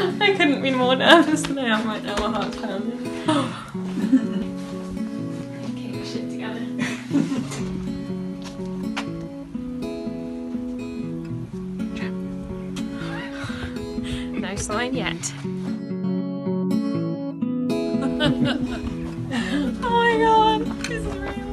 I couldn't be more nervous than I am right now. My heart's pounding. Keep your shit together. No sign yet. Oh my god, this is real.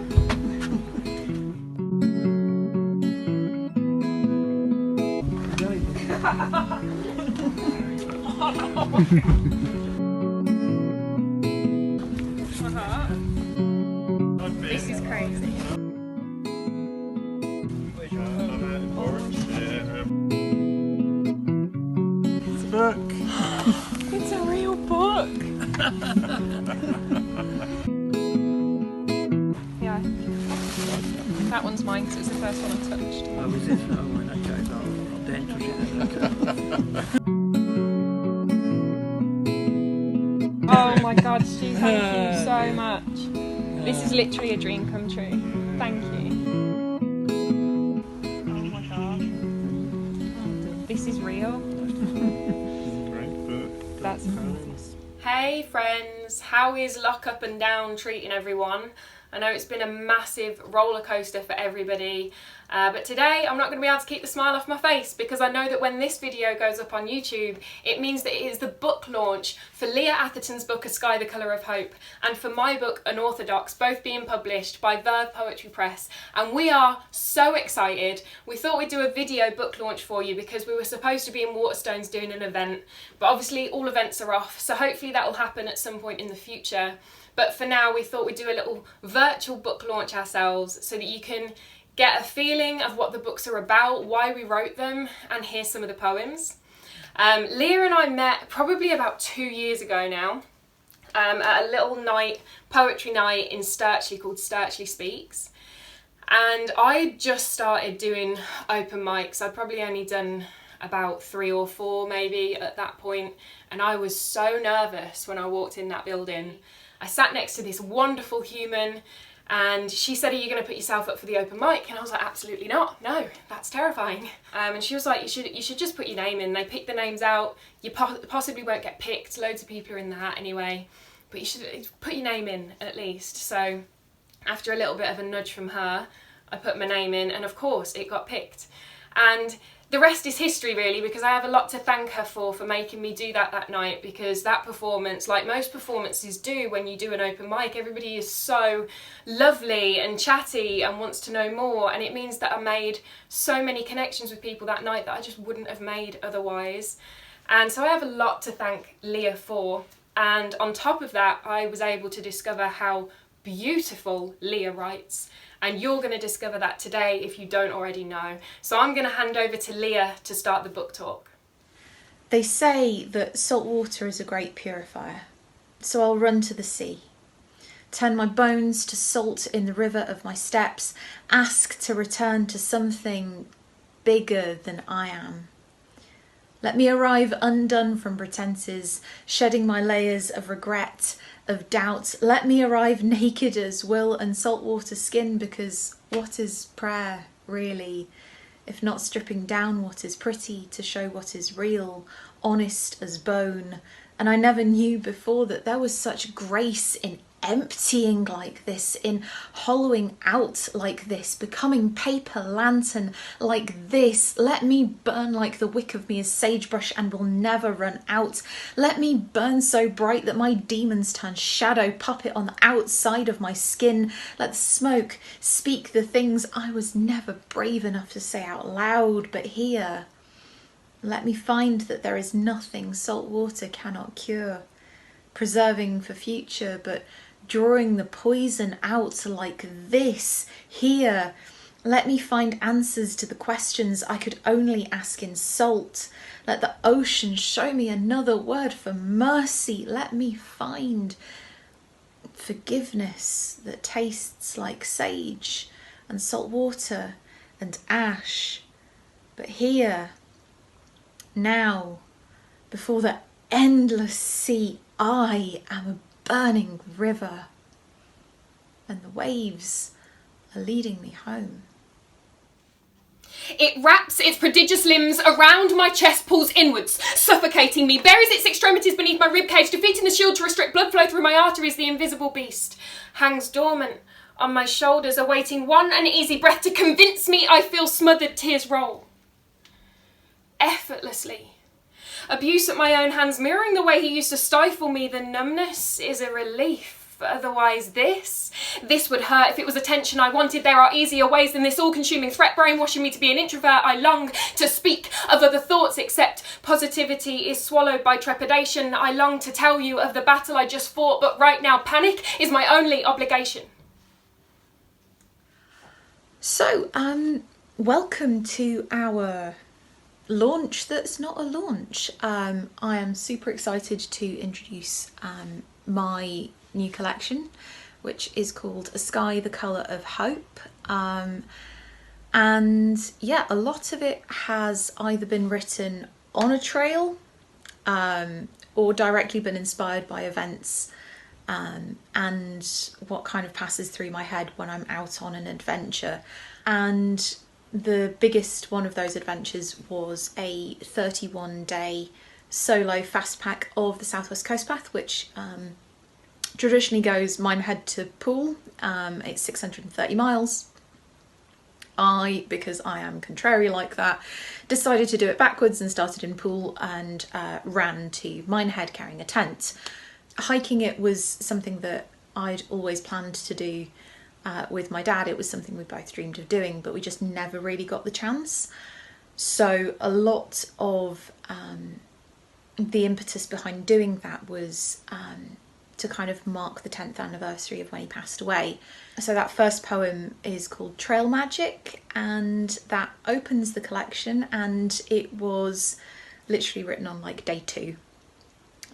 This is crazy. It's a book. It's a real book. Yeah. That one's mine because it's the first one I touched. Oh, is it? Oh, in that case, I'll dare touch it. Oh my god, Stu, thank you so much. This is literally a dream come true. Thank you. Oh my god. This is real. Great book. That's crazy. Hey friends, how is Lock Up and Down treating everyone? I know it's been a massive roller coaster for everybody, but today I'm not going to be able to keep the smile off my face because I know that when this video goes up on YouTube, it means that it is the book launch for Leah Atherton's book A Sky the Colour of Hope and for my book Unorthodox, both being published by Verve Poetry Press, and we are so excited. We thought we'd do a video book launch for you because we were supposed to be in Waterstones doing an event, but obviously all events are off, so hopefully that will happen at some point in the future. But for now, we thought we'd do a little virtual book launch ourselves so that you can get a feeling of what the books are about, why we wrote them, and hear some of the poems. Leah and I met probably about 2 years ago now at a little night, poetry night in Sturchley called Sturchley Speaks. And I just started doing open mics. I'd probably only done about 3 or 4 maybe at that point. And I was so nervous when I walked in that building. I sat next to this wonderful human and she said, "Are you going to put yourself up for the open mic?" And I was like, "Absolutely not. No, that's terrifying." And she was like, you should just put your name in. They pick the names out. You possibly won't get picked. Loads of people are in the hat anyway. But you should put your name in at least. So after a little bit of a nudge from her, I put my name in and of course it got picked. And the rest is history really, because I have a lot to thank her for making me do that night, because that performance, like most performances do when you do an open mic, everybody is so lovely and chatty and wants to know more, and it means that I made so many connections with people that night that I just wouldn't have made otherwise. And so I have a lot to thank Leah for, and on top of that I was able to discover how beautiful Leah writes. And you're going to discover that today if you don't already know. So I'm going to hand over to Leah to start the book talk. They say that salt water is a great purifier, so I'll run to the sea, turn my bones to salt in the river of my steps, ask to return to something bigger than I am. Let me arrive undone from pretences, shedding my layers of regret, of doubt. Let me arrive naked as will and saltwater skin, because what is prayer, really, if not stripping down what is pretty to show what is real, honest as bone? And I never knew before that there was such grace in emptying like this, in hollowing out like this, becoming paper lantern like this. Let me burn like the wick of me is sagebrush and will never run out. Let me burn so bright that my demons turn shadow puppet on the outside of my skin. Let the smoke speak the things I was never brave enough to say out loud, but here. Let me find that there is nothing salt water cannot cure, preserving for future, but drawing the poison out like this, here. Let me find answers to the questions I could only ask in salt. Let the ocean show me another word for mercy. Let me find forgiveness that tastes like sage and salt water and ash. But here, now, before the endless sea, I am a burning river, and the waves are leading me home. It wraps its prodigious limbs around my chest, pulls inwards, suffocating me, buries its extremities beneath my ribcage, defeating the shield to restrict blood flow through my arteries. The invisible beast hangs dormant on my shoulders, awaiting one uneasy breath to convince me I feel smothered. Tears roll effortlessly. Abuse at my own hands, mirroring the way he used to stifle me. The numbness is a relief. Otherwise this would hurt if it was attention I wanted. There are easier ways than this all-consuming threat, brainwashing me to be an introvert. I long to speak of other thoughts, except positivity is swallowed by trepidation. I long to tell you of the battle I just fought, but right now panic is my only obligation. So, welcome to our launch that's not a launch. I am super excited to introduce my new collection, which is called A Sky the Colour of Hope. And yeah, a lot of it has either been written on a trail or directly been inspired by events and what kind of passes through my head when I'm out on an adventure. And the biggest one of those adventures was a 31-day solo fast pack of the South West Coast Path, which traditionally goes Minehead to Poole. It's 630 miles. Because I am contrary like that, decided to do it backwards and started in Poole and ran to Minehead carrying a tent. Hiking it was something that I'd always planned to do with my dad. It was something we both dreamed of doing, but we just never really got the chance. So a lot of the impetus behind doing that was to kind of mark the 10th anniversary of when he passed away. So that first poem is called Trail Magic, and that opens the collection, and it was literally written on like day 2.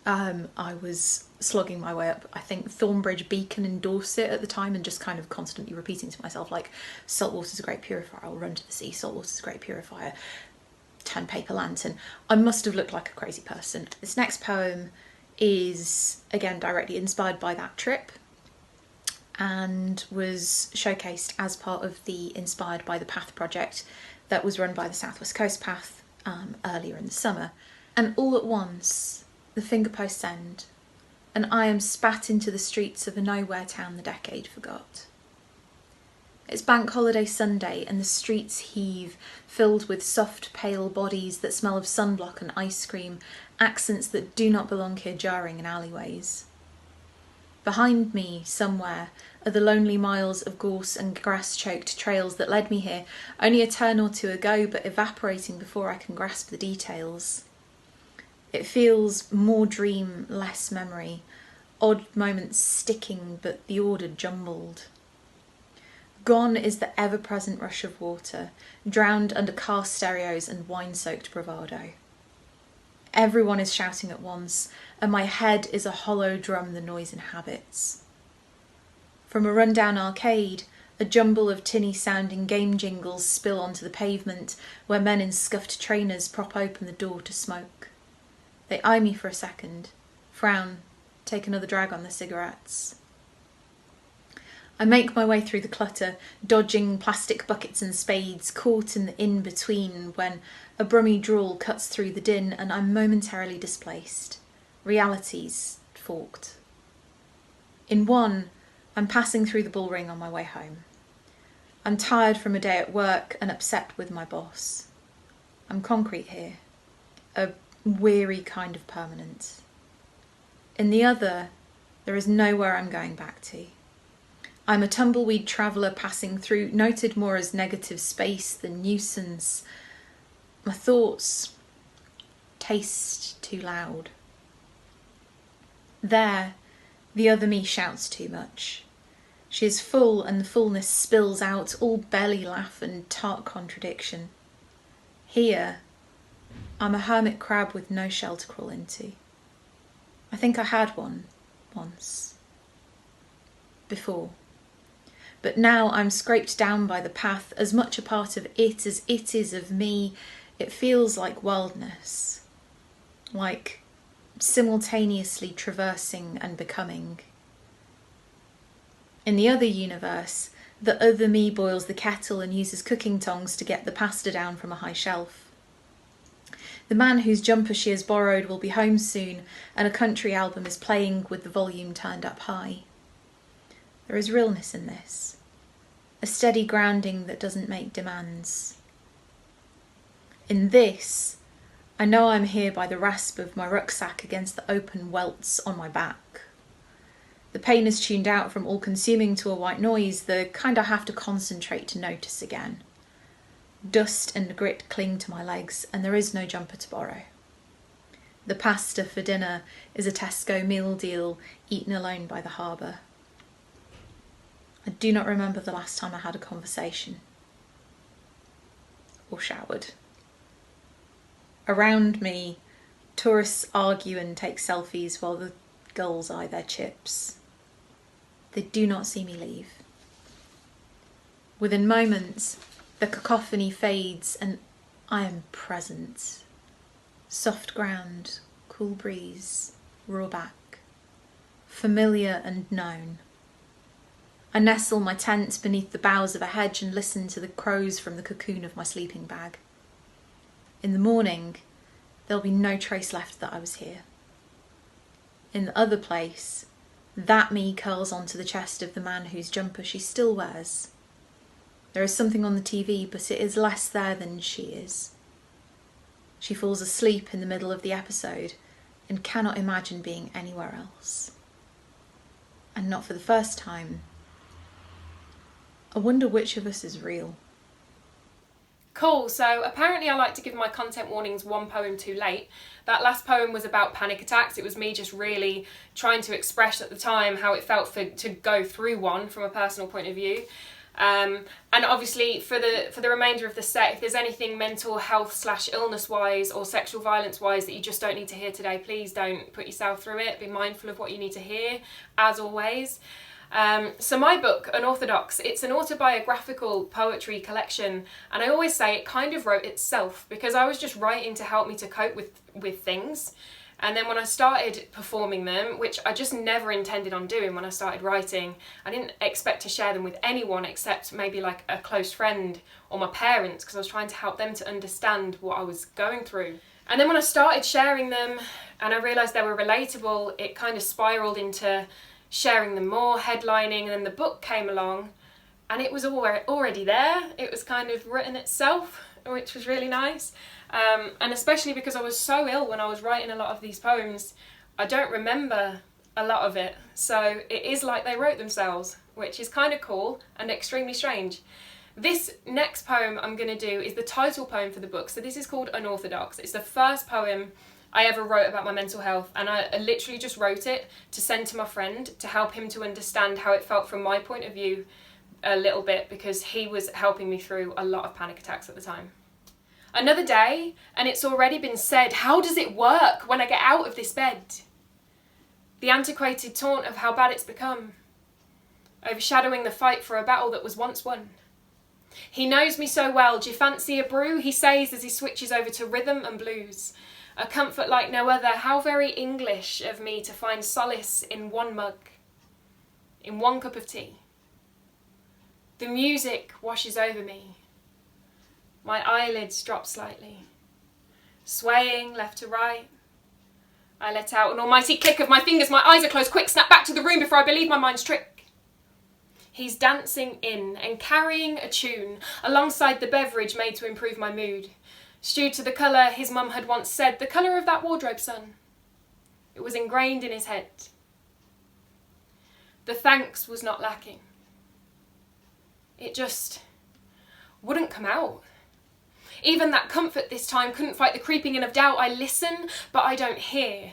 I was slogging my way up, I think, Thornbridge Beacon in Dorset at the time, and just kind of constantly repeating to myself, like, salt water's a great purifier, I'll run to the sea, salt water's a great purifier, turn paper lantern. I must have looked like a crazy person. This next poem is, again, directly inspired by that trip and was showcased as part of the Inspired by the Path project that was run by the South West Coast Path earlier in the summer. And all at once, the fingerposts end, and I am spat into the streets of a nowhere town the decade forgot. It's Bank Holiday Sunday and the streets heave, filled with soft, pale bodies that smell of sunblock and ice cream, accents that do not belong here jarring in alleyways. Behind me, somewhere, are the lonely miles of gorse and grass-choked trails that led me here, only a turn or two ago, but evaporating before I can grasp the details. It feels more dream, less memory, odd moments sticking, but the order jumbled. Gone is the ever-present rush of water, drowned under car stereos and wine-soaked bravado. Everyone is shouting at once, and my head is a hollow drum the noise inhabits. From a rundown arcade, a jumble of tinny-sounding game jingles spill onto the pavement, where men in scuffed trainers prop open the door to smoke. They eye me for a second, frown, take another drag on their cigarettes. I make my way through the clutter, dodging plastic buckets and spades, caught in the in-between when a brummy drawl cuts through the din and I'm momentarily displaced. Realities forked. In one, I'm passing through the bull ring on my way home. I'm tired from a day at work and upset with my boss. I'm concrete here, a weary kind of permanent. In the other, there is nowhere I'm going back to. I'm a tumbleweed traveller passing through, noted more as negative space than nuisance. My thoughts taste too loud. There, the other me shouts too much. She is full and the fullness spills out, all belly laugh and tart contradiction. Here, I'm a hermit crab with no shell to crawl into. I think I had one once. Before. But now I'm scraped down by the path, as much a part of it as it is of me. It feels like wildness, like simultaneously traversing and becoming. In the other universe, The other me boils the kettle and uses cooking tongs to get the pasta down from a high shelf. The man whose jumper she has borrowed will be home soon, and a country album is playing with the volume turned up high. There is realness in this, a steady grounding that doesn't make demands. In this, I know I'm here by the rasp of my rucksack against the open welts on my back. The pain is tuned out from all-consuming to a white noise, the kind I have to concentrate to notice again. Dust and grit cling to my legs, and there is no jumper to borrow. The pasta for dinner is a Tesco meal deal eaten alone by the harbour. I do not remember the last time I had a conversation. Or showered. Around me, tourists argue and take selfies while the gulls eye their chips. They do not see me leave. Within moments, the cacophony fades and I am present. Soft ground, cool breeze, raw back. Familiar and known. I nestle my tent beneath the boughs of a hedge and listen to the crows from the cocoon of my sleeping bag. In the morning, there'll be no trace left that I was here. In the other place, that me curls onto the chest of the man whose jumper she still wears. There is something on the TV, but it is less there than she is. She falls asleep in the middle of the episode and cannot imagine being anywhere else. And not for the first time. I wonder which of us is real. Cool, so apparently I like to give my content warnings one poem too late. That last poem was about panic attacks. It was me just really trying to express at the time how it felt to go through one from a personal point of view. And obviously for the remainder of the set, if there's anything mental health / illness wise or sexual violence wise that you just don't need to hear today, please don't put yourself through it. Be mindful of what you need to hear, as always. So my book, Unorthodox, it's an autobiographical poetry collection, and I always say it kind of wrote itself because I was just writing to help me to cope with things. And then when I started performing them, which I just never intended on doing when I started writing, I didn't expect to share them with anyone except maybe like a close friend or my parents, because I was trying to help them to understand what I was going through. And then when I started sharing them and I realised they were relatable, it kind of spiralled into sharing them more, headlining, and then the book came along and it was already there. It was kind of written itself, which was really nice. And especially because I was so ill when I was writing a lot of these poems, I don't remember a lot of it. So it is like they wrote themselves, which is kind of cool and extremely strange. This next poem I'm going to do is the title poem for the book. So this is called Unorthodox. It's the first poem I ever wrote about my mental health, and I literally just wrote it to send to my friend to help him to understand how it felt from my point of view a little bit, because he was helping me through a lot of panic attacks at the time. Another day, and it's already been said, how does it work when I get out of this bed? The antiquated taunt of how bad it's become, overshadowing the fight for a battle that was once won. He knows me so well, do you fancy a brew? He says as he switches over to rhythm and blues. A comfort like no other, how very English of me to find solace in one mug, in one cup of tea. The music washes over me. My eyelids drop slightly. Swaying left to right, I let out an almighty click of my fingers. My eyes are closed. Quick, snap back to the room before I believe my mind's trick. He's dancing in and carrying a tune alongside the beverage made to improve my mood. Stewed to the colour his mum had once said, the colour of that wardrobe, son. It was ingrained in his head. The thanks was not lacking. It just wouldn't come out. Even that comfort this time couldn't fight the creeping in of doubt. I listen, but I don't hear.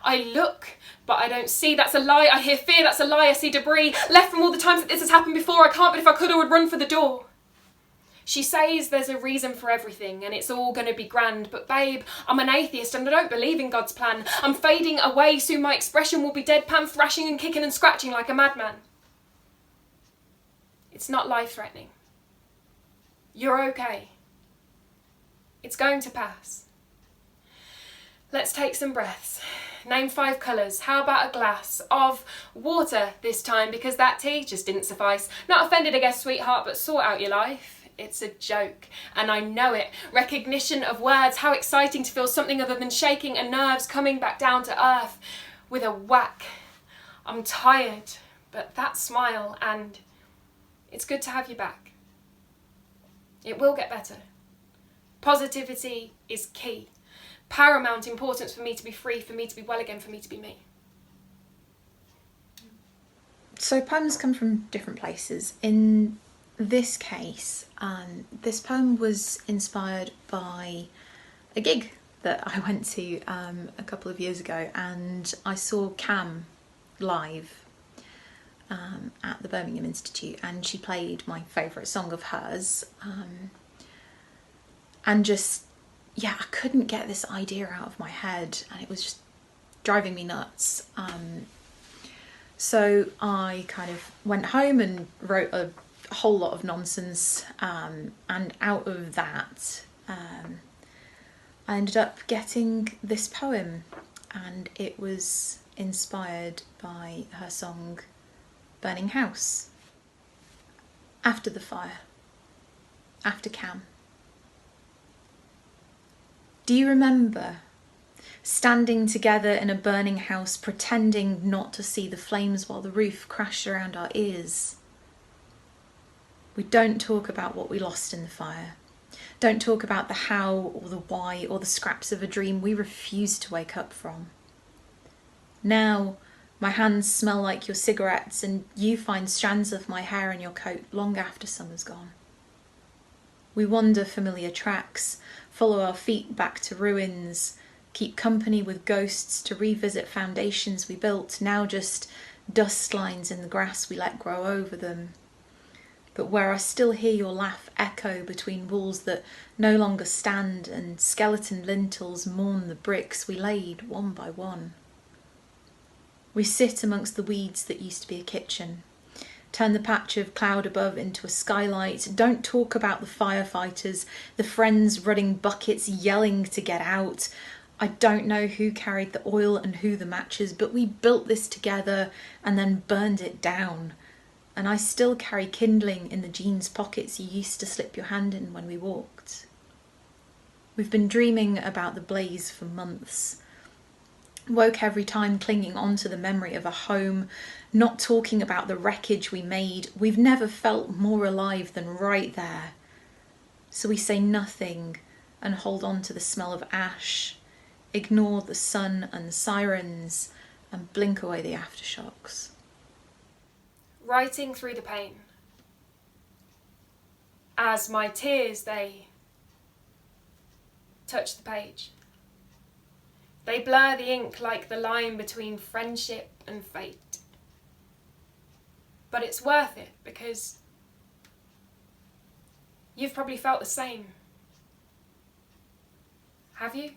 I look, but I don't see. That's a lie. I hear fear. That's a lie. I see debris left from all the times that this has happened before. I can't, but if I could, I would run for the door. She says there's a reason for everything and it's all going to be grand. But babe, I'm an atheist and I don't believe in God's plan. I'm fading away. Soon my expression will be deadpan, thrashing and kicking and scratching like a madman. It's not life-threatening. You're okay. It's going to pass. Let's take some breaths. Name 5 colours. How about a glass of water this time, because that tea just didn't suffice. Not offended, I guess, sweetheart, but sort out your life. It's a joke, and I know it. Recognition of words. How exciting to feel something other than shaking and nerves coming back down to earth with a whack. I'm tired, but that smile, and it's good to have you back. It will get better. Positivity is key. Paramount importance for me to be free, for me to be well again, for me to be me. So poems come from different places. In this case, this poem was inspired by a gig that I went to a couple of years ago, and I saw Cam live at the Birmingham Institute, and she played my favourite song of hers, and just, yeah, I couldn't get this idea out of my head, and it was just driving me nuts. So I kind of went home and wrote a whole lot of nonsense, and out of that I ended up getting this poem, and it was inspired by her song Burning House. After the fire, after Cam. Do you remember standing together in a burning house, pretending not to see the flames while the roof crashed around our ears? We don't talk about what we lost in the fire. Don't talk about the how or the why or the scraps of a dream we refuse to wake up from. Now, my hands smell like your cigarettes, and you find strands of my hair in your coat long after summer's gone. We wander familiar tracks, follow our feet back to ruins, keep company with ghosts to revisit foundations we built, now just dust lines in the grass we let grow over them. But where I still hear your laugh echo between walls that no longer stand, and skeleton lintels mourn the bricks we laid one by one. We sit amongst the weeds that used to be a kitchen, turn the patch of cloud above into a skylight, don't talk about the firefighters, the friends running buckets yelling to get out. I don't know who carried the oil and who the matches, but we built this together and then burned it down. And I still carry kindling in the jeans pockets you used to slip your hand in when we walked. We've been dreaming about the blaze for months. Woke every time clinging on to the memory of a home, not talking about the wreckage we made. We've never felt more alive than right there. So we say nothing and hold on to the smell of ash, ignore the sun and the sirens, and blink away the aftershocks. Writing through the pain. As my tears, they touch the page. They blur the ink like the line between friendship and fate. But it's worth it, because you've probably felt the same. Have you?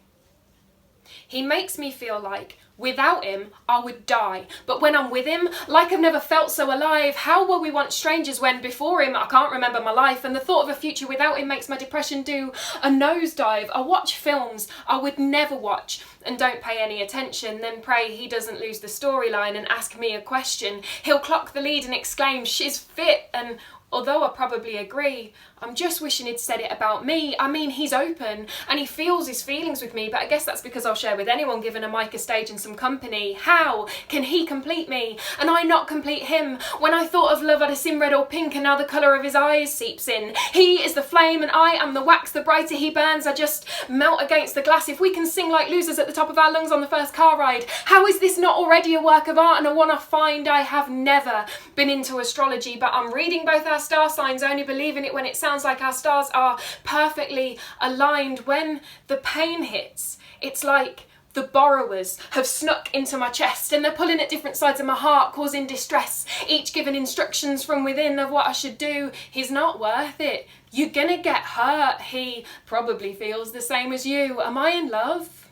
He makes me feel like without him I would die, but when I'm with him, like I've never felt so alive. How were we once strangers when before him I can't remember my life, and the thought of a future without him makes my depression do a nosedive. I watch films I would never watch and don't pay any attention, then pray he doesn't lose the storyline and ask me a question. He'll clock the lead and exclaim, "She's fit," and although I probably agree, I'm just wishing he'd said it about me. I mean, he's open and he feels his feelings with me, but I guess that's because I'll share with anyone given a mic, a stage and some company. How can he complete me and I not complete him? When I thought of love I'd have seen red or pink, and now the colour of his eyes seeps in. He is the flame and I am the wax. The brighter he burns, I just melt against the glass. If we can sing like losers at the top of our lungs on the first car ride, how is this not already a work of art and a one I find? I have never been into astrology, but I'm reading both our star signs, only believing it when it sounds like our stars are perfectly aligned. When the pain hits, it's like the borrowers have snuck into my chest and they're pulling at different sides of my heart, causing distress, each giving instructions from within of what I should do. He's not worth it. You're gonna get hurt. He probably feels the same as you. Am I in love?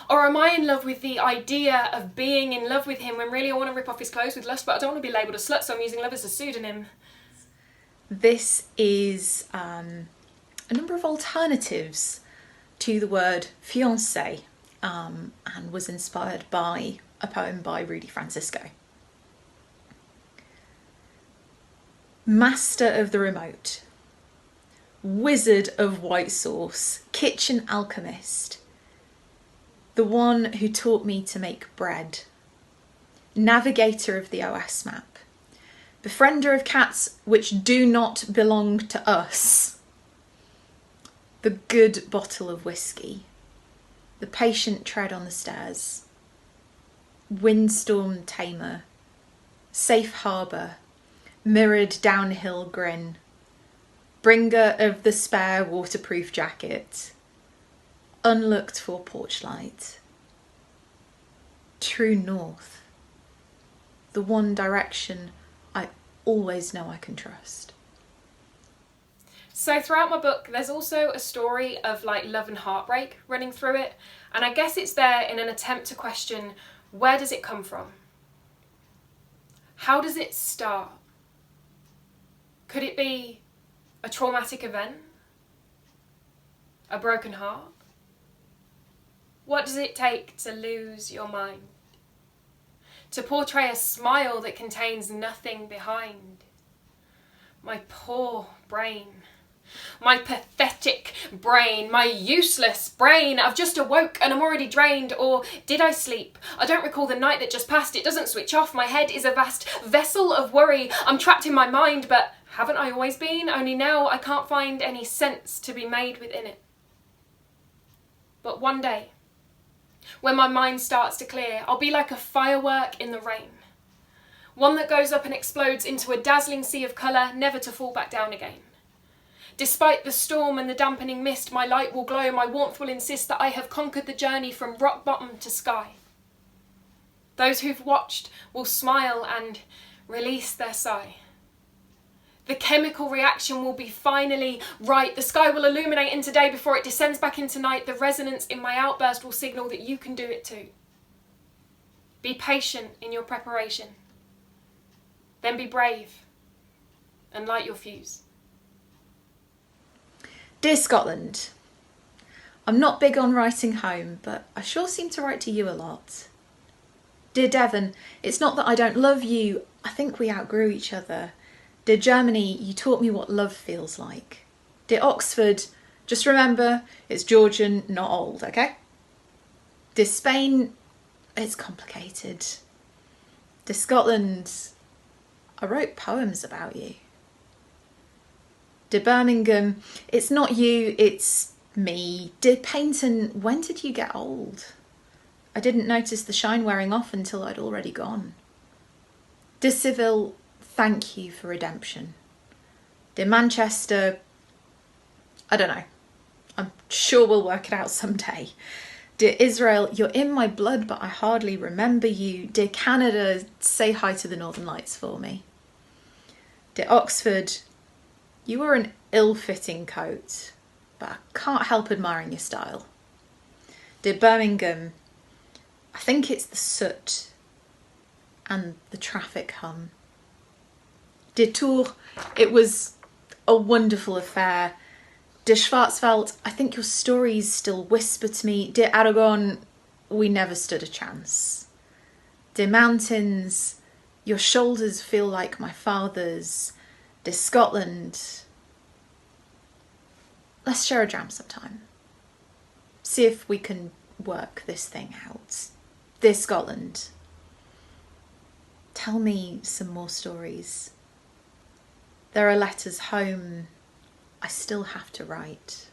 Or am I in love with the idea of being in love with him when really I want to rip off his clothes with lust, but I don't want to be labelled a slut, so I'm using love as a pseudonym? This is a number of alternatives to the word fiancé, and was inspired by a poem by Rudy Francisco. Master of the remote, wizard of white sauce, kitchen alchemist, the one who taught me to make bread, navigator of the OS map, befriender of cats which do not belong to us, the good bottle of whiskey, the patient tread on the stairs, windstorm tamer, safe harbour, mirrored downhill grin, bringer of the spare waterproof jacket, unlooked for porch light, true north, the one direction I always know I can trust. So throughout my book, there's also a story of like love and heartbreak running through it. And I guess it's there in an attempt to question, where does it come from? How does it start? Could it be a traumatic event? A broken heart? What does it take to lose your mind? To portray a smile that contains nothing behind? My poor brain. My pathetic brain, my useless brain. I've just awoke and I'm already drained. Or did I sleep? I don't recall the night that just passed. It doesn't switch off. My head is a vast vessel of worry. I'm trapped in my mind, but haven't I always been? Only now I can't find any sense to be made within it. But one day, when my mind starts to clear, I'll be like a firework in the rain. One that goes up and explodes into a dazzling sea of colour, never to fall back down again. Despite the storm and the dampening mist, my light will glow, my warmth will insist that I have conquered the journey from rock bottom to sky. Those who've watched will smile and release their sigh. The chemical reaction will be finally right. The sky will illuminate into day before it descends back into night. The resonance in my outburst will signal that you can do it too. Be patient in your preparation. Then be brave and light your fuse. Dear Scotland, I'm not big on writing home, but I sure seem to write to you a lot. Dear Devon, it's not that I don't love you, I think we outgrew each other. Dear Germany, you taught me what love feels like. Dear Oxford, just remember, it's Georgian, not old, okay? Dear Spain, it's complicated. Dear Scotland, I wrote poems about you. Dear Birmingham, it's not you, it's me. Dear Paynton, when did you get old? I didn't notice the shine wearing off until I'd already gone. Dear Seville, thank you for redemption. Dear Manchester, I don't know. I'm sure we'll work it out someday. Dear Israel, you're in my blood, but I hardly remember you. Dear Canada, say hi to the Northern Lights for me. Dear Oxford, you were an ill-fitting coat, but I can't help admiring your style. Dear Birmingham, I think it's the soot and the traffic hum. Dear Tours, it was a wonderful affair. Dear Schwarzwald, I think your stories still whisper to me. Dear Aragon, we never stood a chance. Dear mountains, your shoulders feel like my father's. Dear Scotland, let's share a jam sometime. See if we can work this thing out. Dear Scotland, tell me some more stories. There are letters home I still have to write.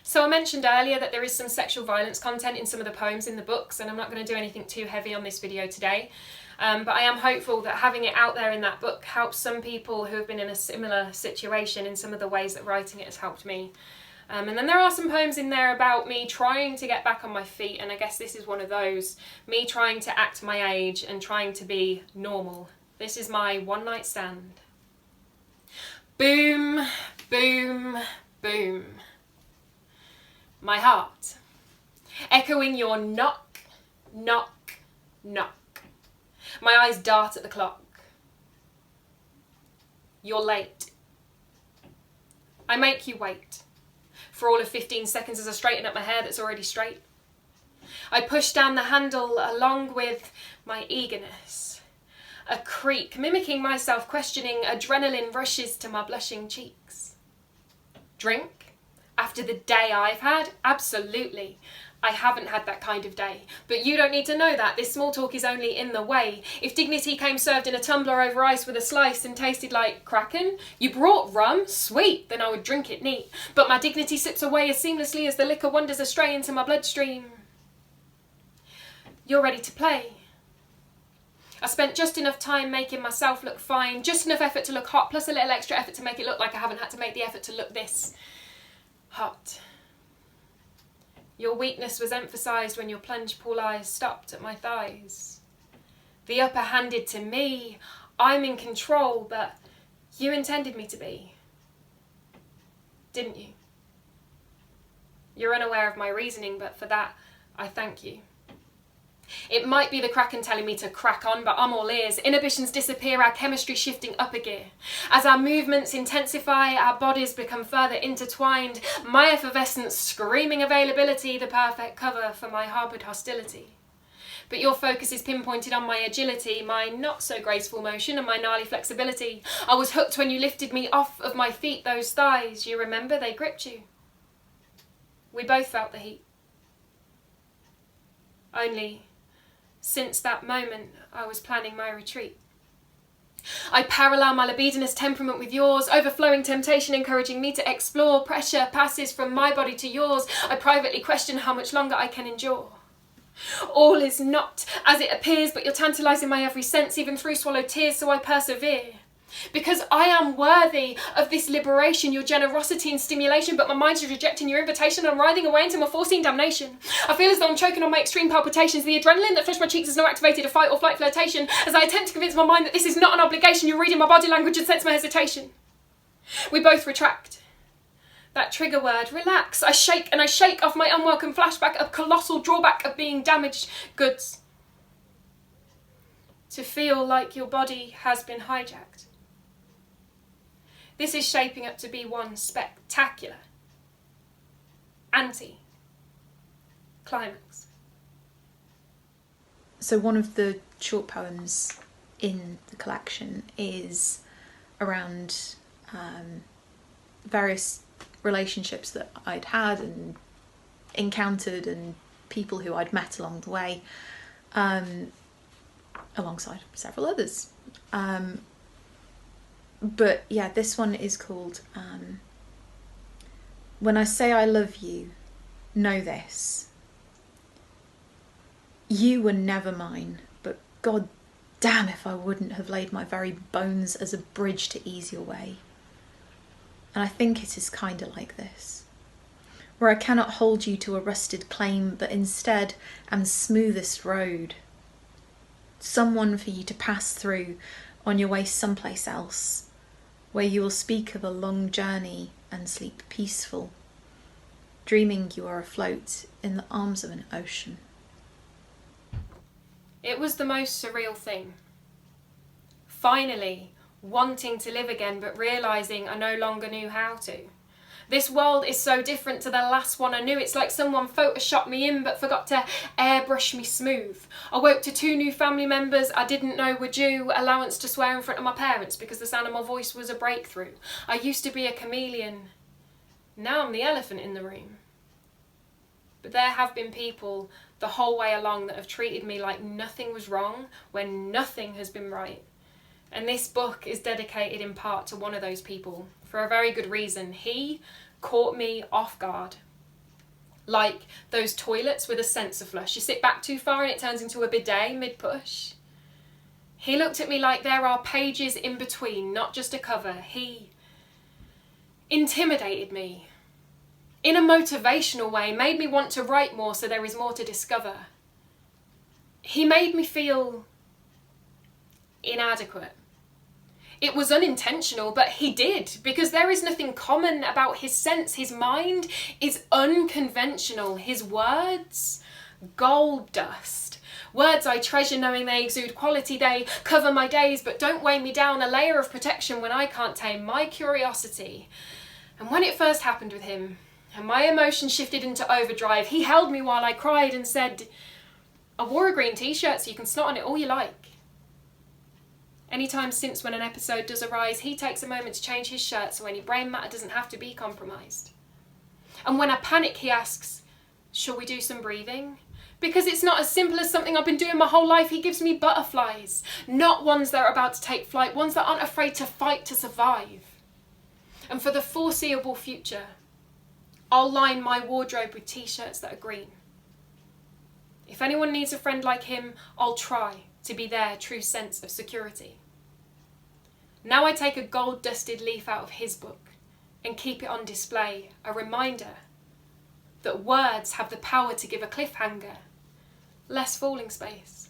So I mentioned earlier that there is some sexual violence content in some of the poems in the books, and I'm not going to do anything too heavy on this video today. But I am hopeful that having it out there in that book helps some people who have been in a similar situation in some of the ways that writing it has helped me. And then there are some poems in there about me trying to get back on my feet, and I guess this is one of those. Me trying to act my age and trying to be normal. This is my one night stand. Boom, boom, boom. My heart, echoing your knock, knock, knock. My eyes dart at the clock. You're late. I make you wait for all of 15 seconds as I straighten up my hair that's already straight. I push down the handle along with my eagerness. A creak, mimicking myself questioning, adrenaline rushes to my blushing cheeks. Drink? After the day I've had? Absolutely. I haven't had that kind of day. But you don't need to know that. This small talk is only in the way. If dignity came served in a tumbler over ice with a slice and tasted like Kraken, you brought rum? Sweet, then I would drink it neat. But my dignity slips away as seamlessly as the liquor wanders astray into my bloodstream. You're ready to play. I spent just enough time making myself look fine, just enough effort to look hot, plus a little extra effort to make it look like I haven't had to make the effort to look this hot. Your weakness was emphasised when your plunge pool eyes stopped at my thighs. The upper handed to me. I'm in control, but you intended me to be. Didn't you? You're unaware of my reasoning, but for that, I thank you. It might be the Kraken telling me to crack on, but I'm all ears. Inhibitions disappear, our chemistry shifting up a gear. As our movements intensify, our bodies become further intertwined. My effervescence screaming availability, the perfect cover for my harboured hostility. But your focus is pinpointed on my agility, my not so graceful motion and my gnarly flexibility. I was hooked when you lifted me off of my feet, those thighs. You remember, they gripped you. We both felt the heat. Only, since that moment, I was planning my retreat. I parallel my libidinous temperament with yours, overflowing temptation encouraging me to explore. Pressure passes from my body to yours. I privately question how much longer I can endure. All is not as it appears, but you're tantalising my every sense, even through swallowed tears, so I persevere. Because I am worthy of this liberation, your generosity and stimulation, but my mind is rejecting your invitation and I'm writhing away into my foreseen damnation. I feel as though I'm choking on my extreme palpitations. The adrenaline that flushed my cheeks has now activated a fight or flight flirtation. As I attempt to convince my mind that this is not an obligation, you're reading my body language and sense my hesitation. We both retract. That trigger word, relax. I shake and I shake off my unwelcome flashback of colossal drawback of being damaged goods. To feel like your body has been hijacked. This is shaping up to be one spectacular anti-climax. So one of the short poems in the collection is around various relationships that I'd had and encountered and people who I'd met along the way, alongside several others. But yeah, this one is called When I Say I Love You, Know This. You were never mine, but god damn if I wouldn't have laid my very bones as a bridge to ease your way. And I think it is kinda like this, where I cannot hold you to a rusted claim, but instead am smoothest road. Someone for you to pass through on your way someplace else, where you will speak of a long journey and sleep peaceful, dreaming you are afloat in the arms of an ocean. It was the most surreal thing. Finally, wanting to live again, but realising I no longer knew how to. This world is so different to the last one I knew. It's like someone photoshopped me in but forgot to airbrush me smooth. I woke to 2 new family members I didn't know were due, allowance to swear in front of my parents because the sound of my voice was a breakthrough. I used to be a chameleon. Now I'm the elephant in the room. But there have been people the whole way along that have treated me like nothing was wrong when nothing has been right. And this book is dedicated in part to one of those people, for a very good reason. He caught me off guard. Like those toilets with a sensor flush. You sit back too far and it turns into a bidet mid-push. He looked at me like there are pages in between, not just a cover. He intimidated me. In a motivational way, made me want to write more so there is more to discover. He made me feel inadequate. It was unintentional, but he did, because there is nothing common about his sense. His mind is unconventional. His words, gold dust. Words I treasure knowing they exude quality. They cover my days, but don't weigh me down. A layer of protection when I can't tame my curiosity. And when it first happened with him, And my emotion shifted into overdrive. He held me while I cried and said, I wore a green t-shirt so you can snot on it all you like. Anytime since when an episode does arise, he takes a moment to change his shirt so any brain matter doesn't have to be compromised. And when I panic, he asks, shall we do some breathing? Because it's not as simple as something I've been doing my whole life. He gives me butterflies, not ones that are about to take flight, ones that aren't afraid to fight to survive. And for the foreseeable future, I'll line my wardrobe with t-shirts that are green. If anyone needs a friend like him, I'll try to be their true sense of security. Now I take a gold-dusted leaf out of his book and keep it on display, a reminder that words have the power to give a cliffhanger, less falling space.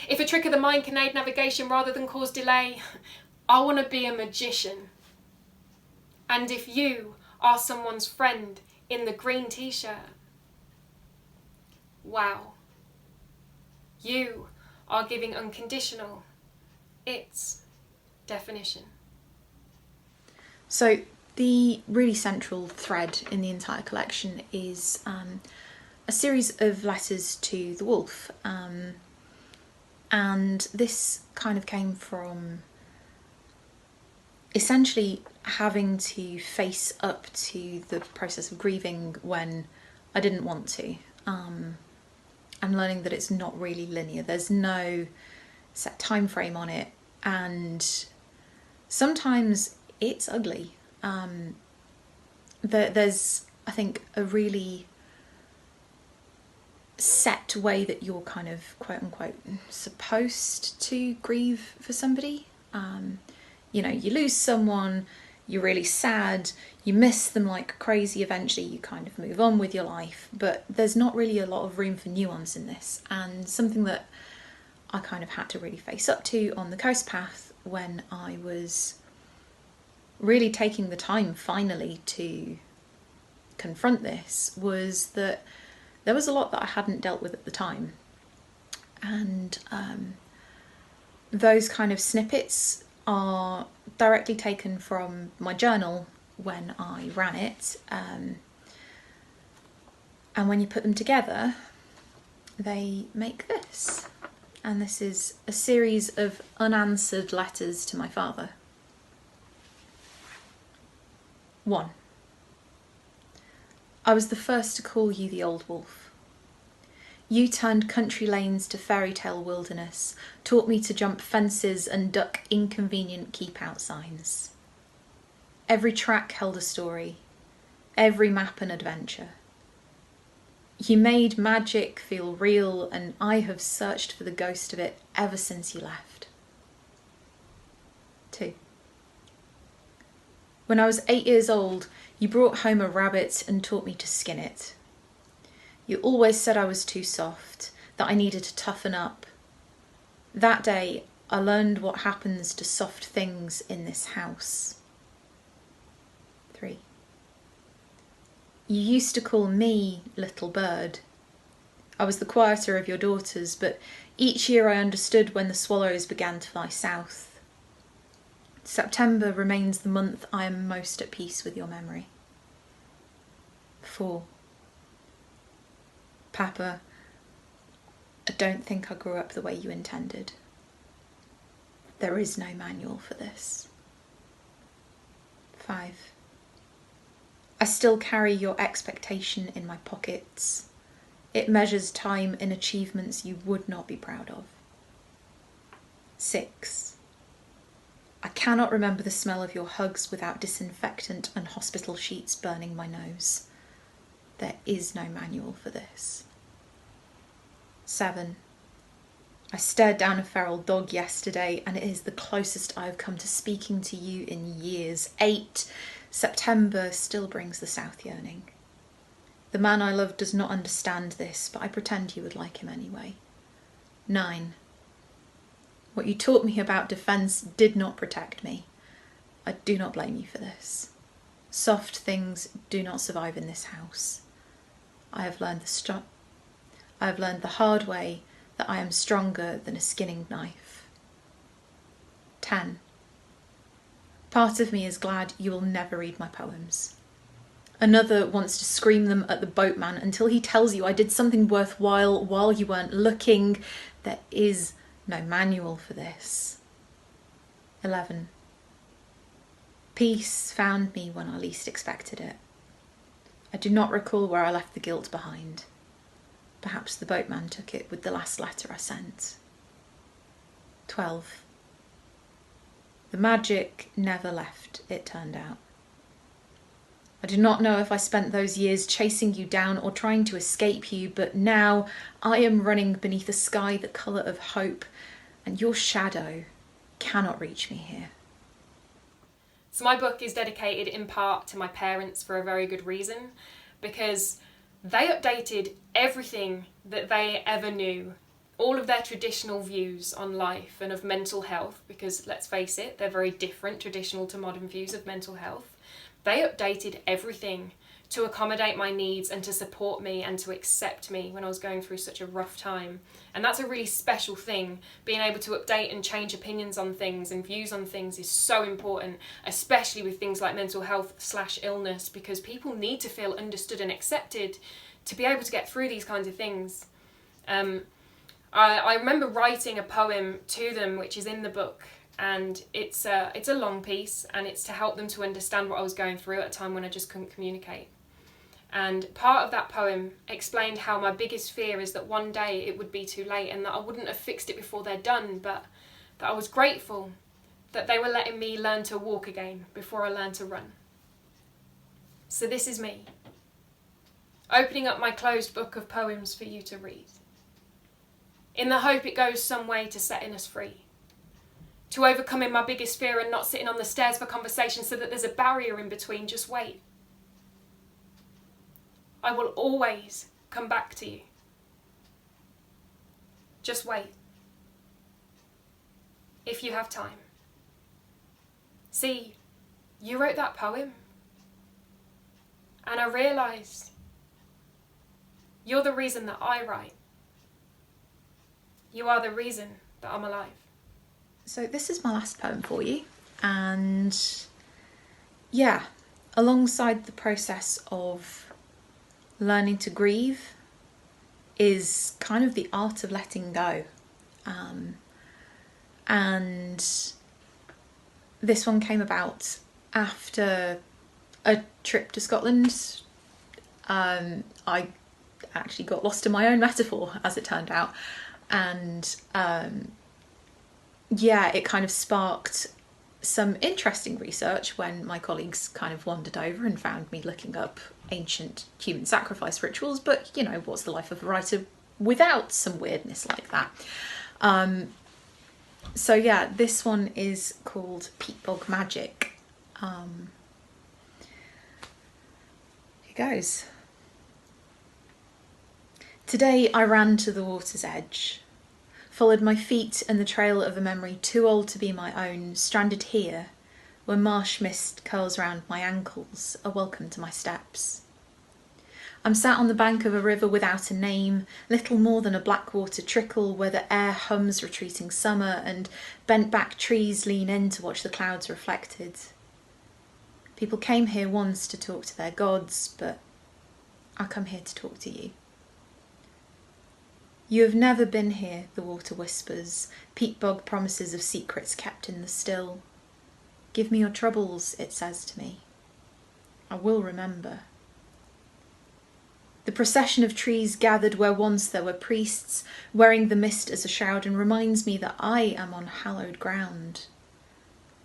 If a trick of the mind can aid navigation rather than cause delay, I want to be a magician. And if you are someone's friend in the green t-shirt, wow, you are giving unconditional its definition. So the really central thread in the entire collection is a series of letters to the wolf, and this kind of came from essentially having to face up to the process of grieving when I didn't want to, and learning that it's not really linear. There's no set time frame on it, and sometimes it's ugly. There's, I think, a really set way that you're kind of quote unquote supposed to grieve for somebody. You know, you lose someone, you're really sad, you miss them like crazy, eventually you kind of move on with your life, but there's not really a lot of room for nuance in this, and something that I kind of had to really face up to on the coast path when I was really taking the time finally to confront this was that there was a lot that I hadn't dealt with at the time, and those kind of snippets are directly taken from my journal when I ran it, and when you put them together they make this, and this is a series of unanswered letters to my father. 1. I was the first to call you the old wolf. You turned country lanes to fairy tale wilderness, taught me to jump fences and duck inconvenient keep-out signs. Every track held a story, every map an adventure. You made magic feel real, and I have searched for the ghost of it ever since you left. 2. When I was 8 years old, you brought home a rabbit and taught me to skin it. You always said I was too soft, that I needed to toughen up. That day, I learned what happens to soft things in this house. 3. You used to call me Little Bird. I was the quieter of your daughters, but each year I understood when the swallows began to fly south. September remains the month I am most at peace with your memory. 4. Papa, I don't think I grew up the way you intended. There is no manual for this. 5. I still carry your expectation in my pockets. It measures time in achievements you would not be proud of. 6. I cannot remember the smell of your hugs without disinfectant and hospital sheets burning my nose. There is no manual for this. 7. I stared down a feral dog yesterday, and it is the closest I have come to speaking to you in years. 8. September still brings the south yearning. The man I love does not understand this, but I pretend you would like him anyway. 9. What you taught me about defence did not protect me. I do not blame you for this. Soft things do not survive in this house. I have learned the hard way that I am stronger than a skinning knife. 10. Part of me is glad you will never read my poems. Another wants to scream them at the boatman until he tells you I did something worthwhile while you weren't looking. There is no manual for this. 11. Peace found me when I least expected it. I do not recall where I left the guilt behind. Perhaps the boatman took it with the last letter I sent. 12. The magic never left, it turned out. I do not know if I spent those years chasing you down or trying to escape you, but now I am running beneath a sky the colour of hope, and your shadow cannot reach me here. So my book is dedicated in part to my parents for a very good reason, because they updated everything that they ever knew, all of their traditional views on life and of mental health, because let's face it, they're very different traditional to modern views of mental health. They updated everything to accommodate my needs and to support me and to accept me when I was going through such a rough time. And that's a really special thing. Being able to update and change opinions on things and views on things is so important, especially with things like mental health/illness, because people need to feel understood and accepted to be able to get through these kinds of things. I remember writing a poem to them, which is in the book, and it's a long piece, and it's to help them to understand what I was going through at a time when I just couldn't communicate. And part of that poem explained how my biggest fear is that one day it would be too late and that I wouldn't have fixed it before they're done, but that I was grateful that they were letting me learn to walk again before I learned to run. So this is me, opening up my closed book of poems for you to read, in the hope it goes some way to setting us free, to overcoming my biggest fear and not sitting on the stairs for conversation so that there's a barrier in between. Just wait. I will always come back to you. Just wait. If you have time. See, you wrote that poem, and I realised you're the reason that I write. You are the reason that I'm alive. So this is my last poem for you, and yeah, alongside the process of learning to grieve is kind of the art of letting go. And this one came about after a trip to Scotland. I actually got lost in my own metaphor, as it turned out, and yeah, it kind of sparked some interesting research when my colleagues kind of wandered over and found me looking up ancient human sacrifice rituals. But, you know, what's the life of a writer without some weirdness like that? So yeah, this one is called PEATBOG Magic. Here goes. Today I ran to the water's edge, followed my feet in the trail of a memory too old to be my own, stranded here, where marsh mist curls round my ankles, a welcome to my steps. I'm sat on the bank of a river without a name, little more than a blackwater trickle where the air hums retreating summer and bent back trees lean in to watch the clouds reflected. People came here once to talk to their gods, but I come here to talk to you. You have never been here, the water whispers, PEATBOG promises of secrets kept in the still. Give me your troubles, it says to me. I will remember. The procession of trees gathered where once there were priests, wearing the mist as a shroud, and reminds me that I am on hallowed ground.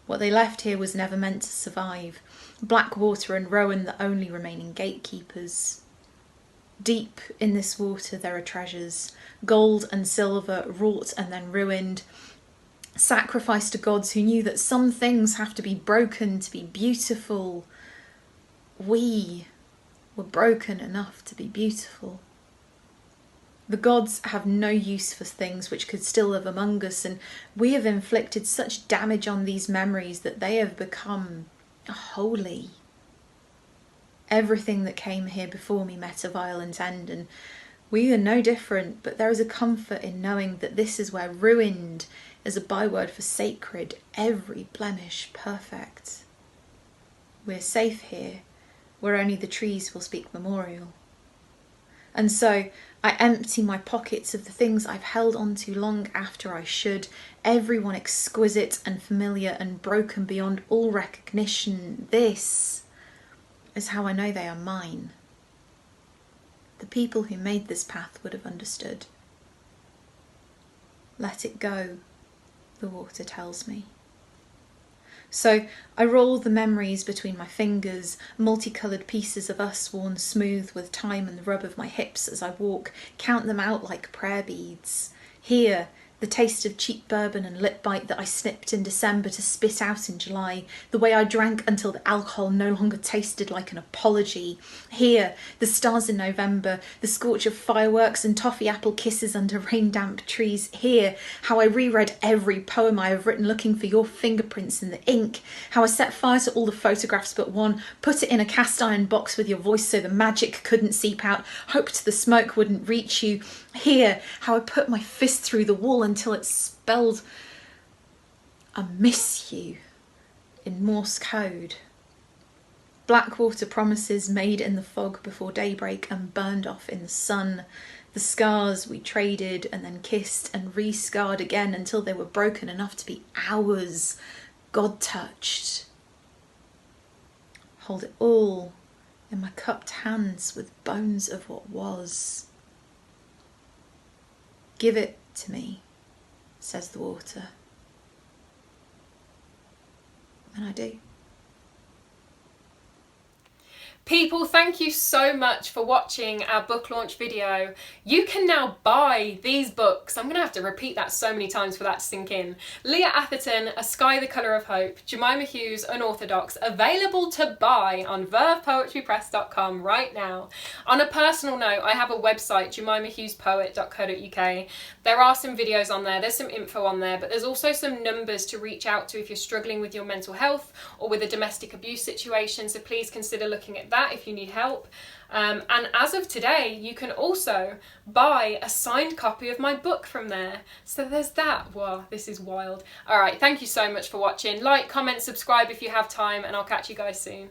What they left here was never meant to survive. Blackwater and Rowan the only remaining gatekeepers. Deep in this water there are treasures, gold and silver, wrought and then ruined, sacrificed to gods who knew that some things have to be broken to be beautiful. We were broken enough to be beautiful. The gods have no use for things which could still live among us, and we have inflicted such damage on these memories that they have become holy. Everything that came here before me met a violent end, and we are no different, but there is a comfort in knowing that this is where ruined is a byword for sacred, every blemish perfect. We're safe here, where only the trees will speak memorial. And so I empty my pockets of the things I've held on to long after I should, everyone exquisite and familiar and broken beyond all recognition. This is how I know they are mine. The people who made this path would have understood. Let it go, the water tells me. So I roll the memories between my fingers, multicoloured pieces of us worn smooth with time and the rub of my hips as I walk, count them out like prayer beads. Here, the taste of cheap bourbon and lip bite that I snipped in December to spit out in July, the way I drank until the alcohol no longer tasted like an apology. Here, the stars in November, the scorch of fireworks and toffee apple kisses under rain-damp trees. Here, how I reread every poem I have written looking for your fingerprints in the ink, how I set fire to all the photographs but one, put it in a cast iron box with your voice so the magic couldn't seep out, hoped the smoke wouldn't reach you. Here, how I put my fist through the wall until it spelled "I miss you" in Morse code. Blackwater promises made in the fog before daybreak and burned off in the sun. The scars we traded and then kissed and re-scarred again until they were broken enough to be ours, God-touched. Hold it all in my cupped hands with bones of what was. Give it to me, says the water. And I do. People, thank you so much for watching our book launch video. You can now buy these books. I'm going to have to repeat that so many times for that to sink in. Leah Atherton, A Sky the Colour of Hope. Jemima Hughes, Unorthodox. Available to buy on vervepoetrypress.com right now. On a personal note, I have a website, jemimahughespoet.co.uk. There are some videos on there, there's some info on there, but there's also some numbers to reach out to if you're struggling with your mental health or with a domestic abuse situation, so please consider looking at that if you need help. And as of today, you can also buy a signed copy of my book from there. So there's that. Wow, this is wild. All right, thank you so much for watching. Like, comment, subscribe if you have time, and I'll catch you guys soon.